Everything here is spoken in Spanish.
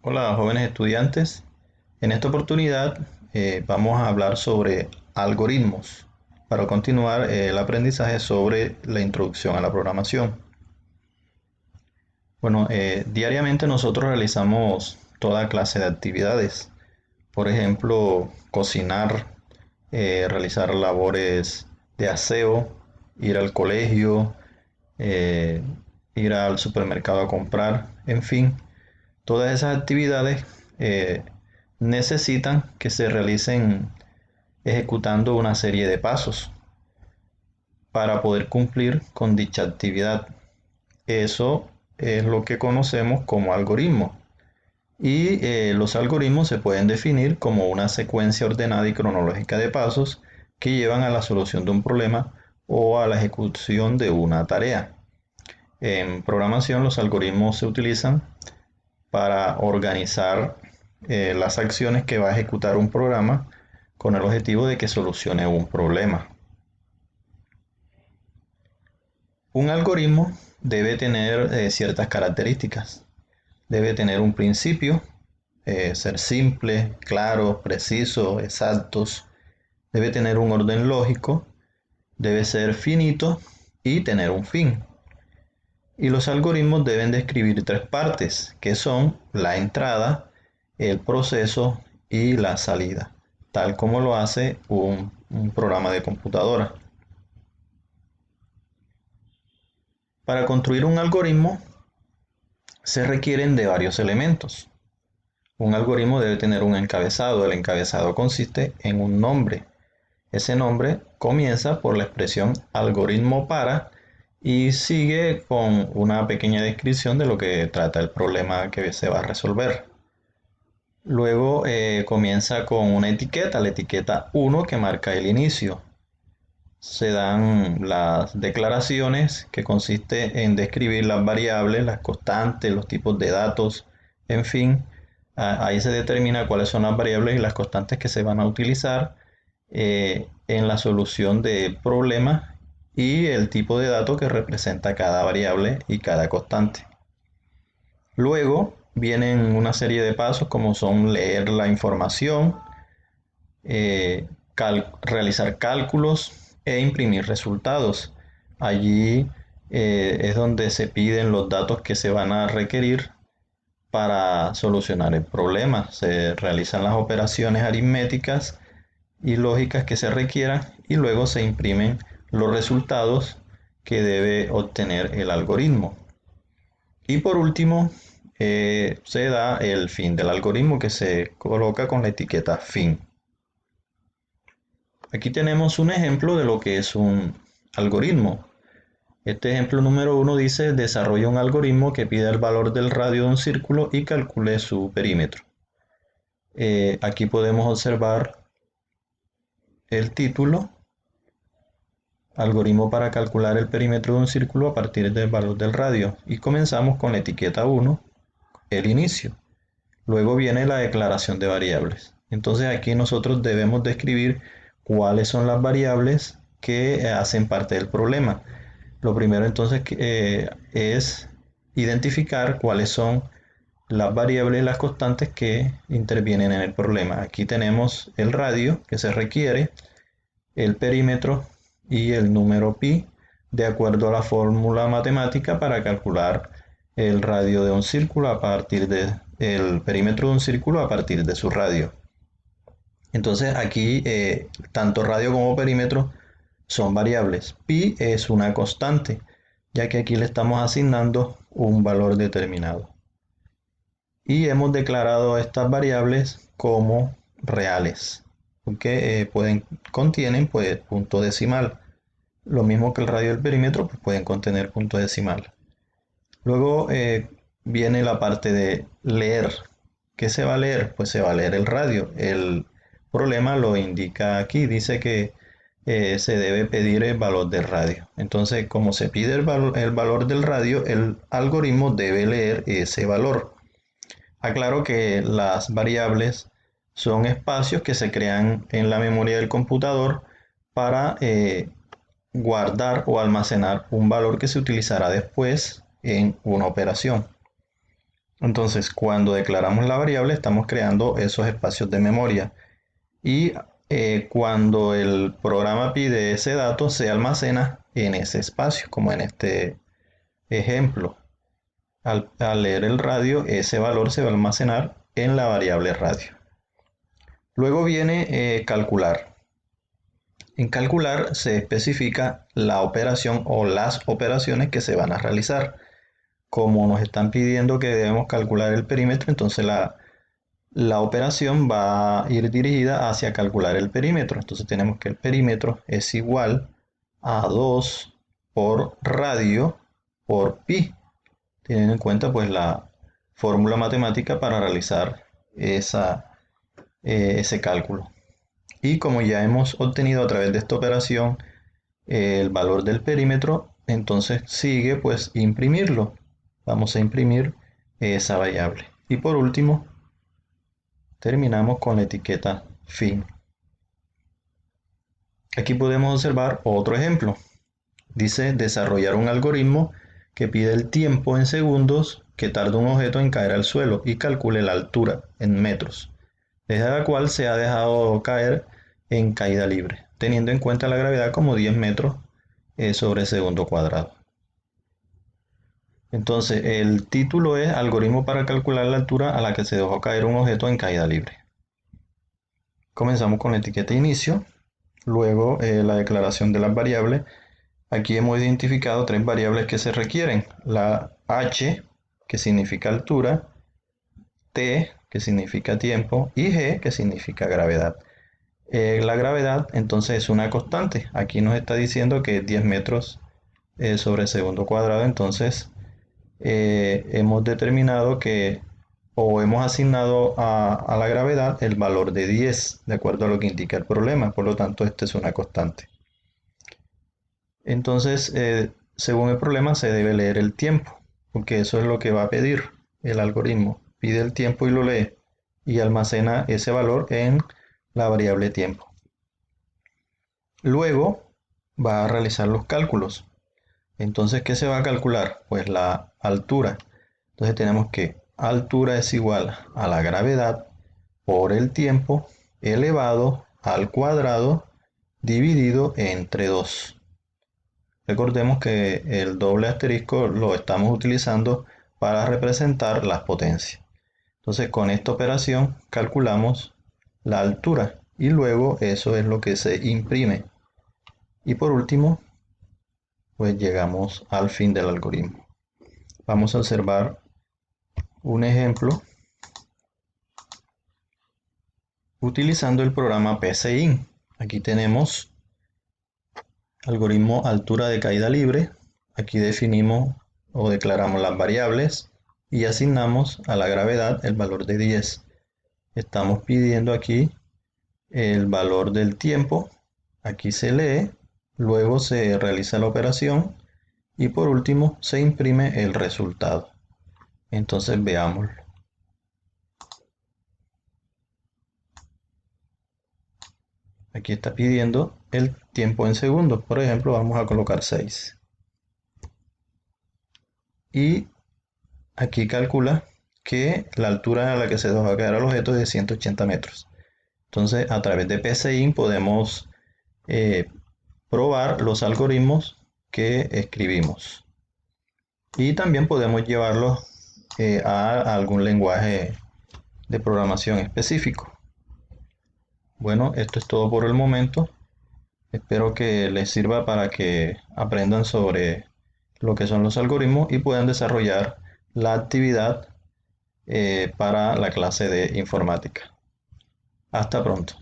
Hola, jóvenes estudiantes. En esta oportunidad vamos a hablar sobre algoritmos para continuar el aprendizaje sobre la introducción a la programación. Bueno, diariamente nosotros realizamos toda clase de actividades. Por ejemplo, cocinar, realizar labores de aseo, ir al colegio, eh, ir al supermercado a comprar, en fin. Todas esas actividades eh, necesitan que se realicen ejecutando una serie de pasos para poder cumplir con dicha actividad. Eso es lo que conocemos como algoritmo. Y los algoritmos se pueden definir como una secuencia ordenada y cronológica de pasos que llevan a la solución de un problema o a la ejecución de una tarea. En programación los algoritmos se utilizan para organizar las acciones que va a ejecutar un programa con el objetivo de que solucione un problema. Un algoritmo debe tener ciertas características. Debe tener un principio, ser simple, claro, preciso, exactos. Debe tener un orden lógico, debe ser finito y tener un fin. Y los algoritmos deben describir tres partes, que son la entrada, el proceso y la salida, tal como lo hace un programa de computadora. Para construir un algoritmo se requieren de varios elementos. Un algoritmo debe tener un encabezado. El encabezado consiste en un nombre. Ese nombre comienza por la expresión algoritmo para y sigue con una pequeña descripción de lo que trata el problema que se va a resolver. Luego comienza con una etiqueta, la etiqueta 1 que marca el inicio. Se dan las declaraciones que consiste en describir las variables, las constantes, los tipos de datos, en fin, ahí se determina cuáles son las variables y las constantes que se van a utilizar en la solución del problema y el tipo de datos que representa cada variable y cada constante. Luego vienen una serie de pasos como son leer la información, realizar cálculos e imprimir resultados. Allí es donde se piden los datos que se van a requerir para solucionar el problema. Se realizan las operaciones aritméticas y lógicas que se requieran y luego se imprimen los resultados que debe obtener el algoritmo. Y por último, se da el fin del algoritmo que se coloca con la etiqueta fin. Aquí tenemos un ejemplo de lo que es un algoritmo. Este ejemplo número uno dice: desarrolla un algoritmo que pida el valor del radio de un círculo y calcule su perímetro. Aquí podemos observar el título: algoritmo para calcular el perímetro de un círculo a partir del valor del radio. Y comenzamos con la etiqueta 1, el inicio. Luego viene la declaración de variables. Entonces aquí nosotros debemos describir cuáles son las variables que hacen parte del problema. Lo primero entonces es identificar cuáles son las variables y las constantes que intervienen en el problema. Aquí tenemos el radio que se requiere, el perímetro y el número pi, de acuerdo a la fórmula matemática para calcular el radio de un círculo a partir de el perímetro de un círculo a partir de su radio. Entonces aquí tanto radio como perímetro son variables. Pi es una constante, ya que aquí le estamos asignando un valor determinado. Y hemos declarado a estas variables como reales, porque contienen pues, punto decimal. Lo mismo que el radio y el perímetro, pues pueden contener punto decimal. Luego viene la parte de leer. ¿Qué se va a leer? Pues se va a leer el radio. El problema lo indica aquí. Dice que se debe pedir el valor del radio. Entonces, como se pide el valor del radio, el algoritmo debe leer ese valor. Aclaro que las variables son espacios que se crean en la memoria del computador para guardar o almacenar un valor que se utilizará después en una operación. Entonces, cuando declaramos la variable, estamos creando esos espacios de memoria. Y cuando el programa pide ese dato, se almacena en ese espacio, como en este ejemplo. Al leer el radio, ese valor se va a almacenar en la variable radio. Luego viene calcular. En calcular se especifica la operación o las operaciones que se van a realizar. Como nos están pidiendo que debemos calcular el perímetro, entonces la operación va a ir dirigida hacia calcular el perímetro. Entonces tenemos que el perímetro es igual a 2 por radio por pi, teniendo en cuenta pues la fórmula matemática para realizar ese cálculo. Y como ya hemos obtenido a través de esta operación el valor del perímetro, entonces sigue pues imprimirlo. Vamos a imprimir esa variable. Y por último, terminamos con la etiqueta fin. Aquí podemos observar otro ejemplo. Dice desarrollar un algoritmo que pide el tiempo en segundos que tarda un objeto en caer al suelo y calcule la altura en metros, desde la cual se ha dejado caer en caída libre, teniendo en cuenta la gravedad como 10 metros sobre segundo cuadrado. Entonces, el título es Algoritmo para calcular la altura a la que se dejó caer un objeto en caída libre. Comenzamos con la etiqueta inicio, luego la declaración de las variables. Aquí hemos identificado 3 variables que se requieren. La h, que significa altura, t, que significa tiempo, y g, que significa gravedad. La gravedad entonces es una constante. Aquí nos está diciendo que es 10 metros sobre segundo cuadrado, entonces hemos determinado que o hemos asignado a la gravedad el valor de 10 de acuerdo a lo que indica el problema, por lo tanto esta es una constante. Entonces, según el problema se debe leer el tiempo, porque eso es lo que va a pedir el algoritmo. Pide el tiempo y lo lee y almacena ese valor en la variable tiempo. Luego va a realizar los cálculos. Entonces, ¿qué se va a calcular? Pues la altura. Entonces tenemos que altura es igual a la gravedad por el tiempo elevado al cuadrado dividido entre 2. Recordemos que el doble asterisco lo estamos utilizando para representar las potencias. Entonces con esta operación calculamos la altura y luego eso es lo que se imprime. Y por último, pues llegamos al fin del algoritmo. Vamos a observar un ejemplo utilizando el programa PCIN. Aquí tenemos algoritmo altura de caída libre. Aquí definimos o declaramos las variables y asignamos a la gravedad el valor de 10. Estamos pidiendo aquí el valor del tiempo. Aquí se lee, luego se realiza la operación y por último se imprime el resultado. Entonces veámoslo. Aquí está pidiendo el tiempo en segundos. Por ejemplo, vamos a colocar 6. Y aquí calcula que la altura a la que se va a caer el objeto es de 180 metros. Entonces, a través de PCIN podemos probar los algoritmos que escribimos. Y también podemos llevarlos a algún lenguaje de programación específico. Bueno, esto es todo por el momento. Espero que les sirva para que aprendan sobre lo que son los algoritmos y puedan desarrollar la actividad para la clase de informática. Hasta pronto.